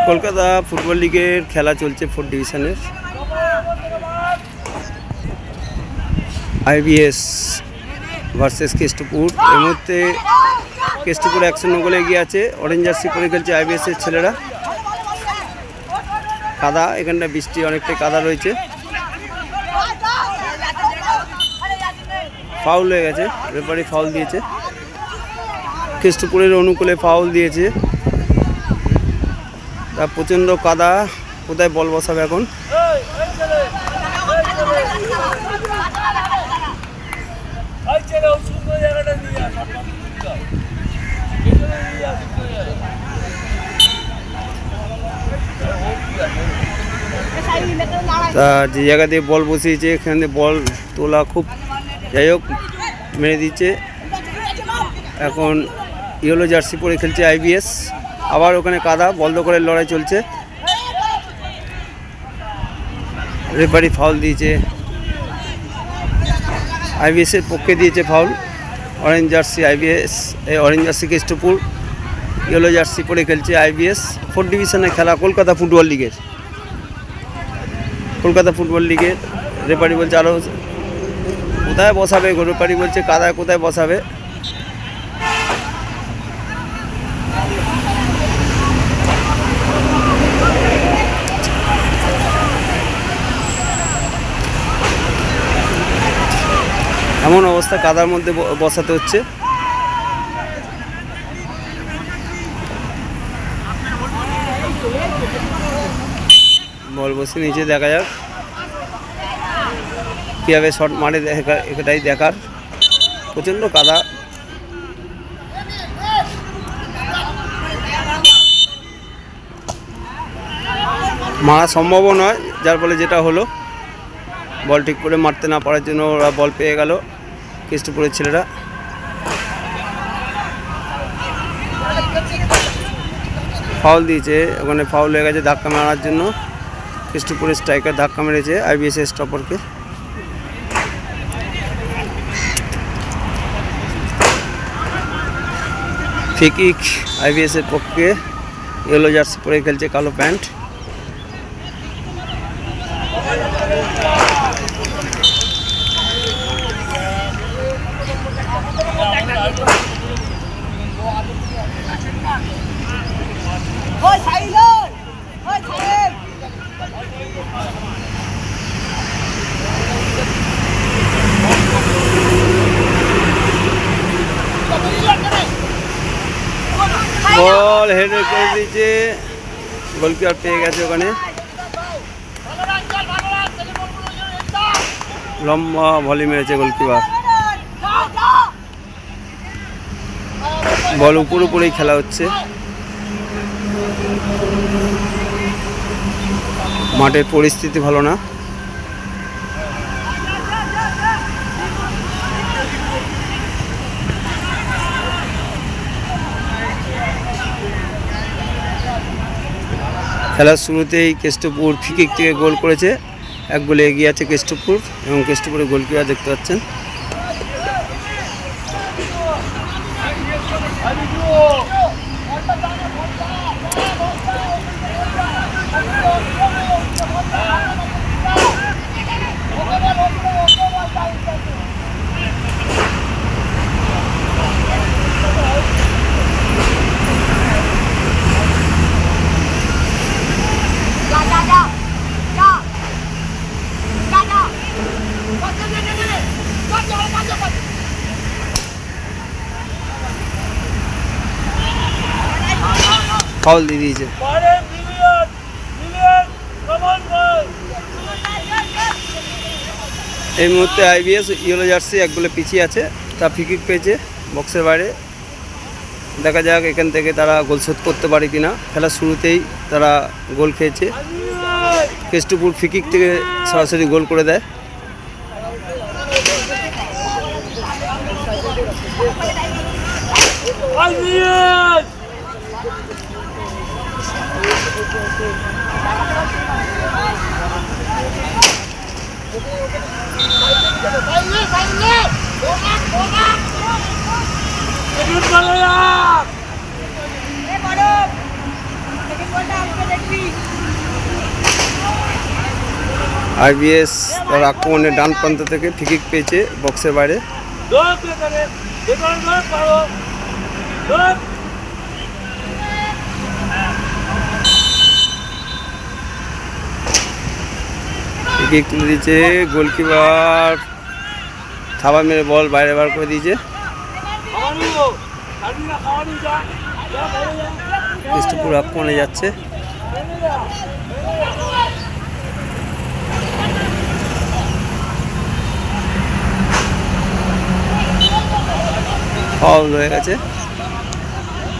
Kolkata football লিগের খেলা চলছে 4 ডিভিশনের। IBS versus Keshtopur. এই মুহূর্তে কেষ্টপুর 1-0 গোলে এগিয়ে আছে। অরেঞ্জ জার্সি পরে খেলছে আইবিএস এর ছেলেরা। কাদা, এখানটা বৃষ্টি অনেকটাই কাদা রয়েছে। ফাউল হয়ে গেছে, রেফারি ফাউল দিয়েছে। কেষ্টপুরের অনুকূলে ফাউল দিয়েছে। তা প্রচণ্ড কাদা, কোথায় বল বসাবে এখন? তা যে জায়গা দিয়ে বল বসিয়েছে এখানে বল তোলা খুব, যাই হোক মেরে দিচ্ছে। এখন ইয়েলো জার্সি পরে খেলছে আইবিএস। আবার ওখানে কাদা, বল দখলের লড়াই চলছে। রেফারি ফাউল দিয়েছে, আইবিএস এর পক্ষে দিয়েছে foul. Orange jersey IBS, orange jersey Keshtopur, yellow jersey পরে খেলছে আইবিএস। 4 ডিভিশনের খেলা কলকাতা ফুটবল লিগের। কলকাতা ফুটবল লিগের রেফারি বলছে আরও কোথায় বসাবে, রেফারি বলছে কাদায় কোথায় বসাবে। এমন অবস্থা, কাদার মধ্যে বসাতে হচ্ছে। বল বসে নিচে, দেখা যাক কীভাবে শট মারে, এটাই দেখার। প্রচণ্ড কাদা। মারা সম্ভবও নয়, যার ফলে যেটা হলো বল ঠিক করে মারতে না পারার জন্য ওরা বল পেয়ে গেল কেষ্টপুরের ছেলেরা। ফাউল দিয়েছে, ওখানে ফাউল হয়ে গেছে ধাক্কা মারার জন্য। কেষ্টপুরের স্ট্রাইকার ধাক্কা মেরেছে আইবিএস এর স্টপারকে। ফ্রি কিক আইবিএস এর পক্ষে। ইয়েলো জার্সি পরে খেলছে কালো প্যান্ট। বল হেডে করে দিয়েছে, গোলকিপার পেয়ে গেছে ওখানে। লম্বা ভলি মেরেছে গোলকিপার। বল উপরেই খেলা হচ্ছে। মাঠের পরিস্থিতি ভালো না। খেলার শুরুতেই কেষ্টপুর ফ্রি কিক থেকে গোল করেছে। 1 গোলে এগিয়ে আছে কেষ্টপুর এবং কেষ্টপুরের গোলকিপার দেখতে পাচ্ছেন। ফাউল দিয়ে দিয়েছে। এই মুহূর্তে আইবিএস ইয়েলো জার্সি 1 গোলে পিছিয়ে আছে। তা ফ্রি কিক পেয়েছে বক্সের বাইরে। দেখা যাক এখান থেকে তারা গোল শোধ করতে পারে কিনা। খেলার শুরুতেই তারা গোল খেয়েছে। কেষ্টপুর ফ্রি কিক থেকে সরাসরি গোল করে দেয়। বলো আইবিএস তার আক্রমণের ডান প্রান্ত থেকে ফ্রি কিক পেয়েছে বক্সের বাইরে। ফ্রি কিক তুলে দিয়েছে, গোলকিপার থাবা মেরে বল বাইরে বার করে দিয়েছে। পুরো আক্রমণে যাচ্ছে। ফাউল হয়ে গেছে।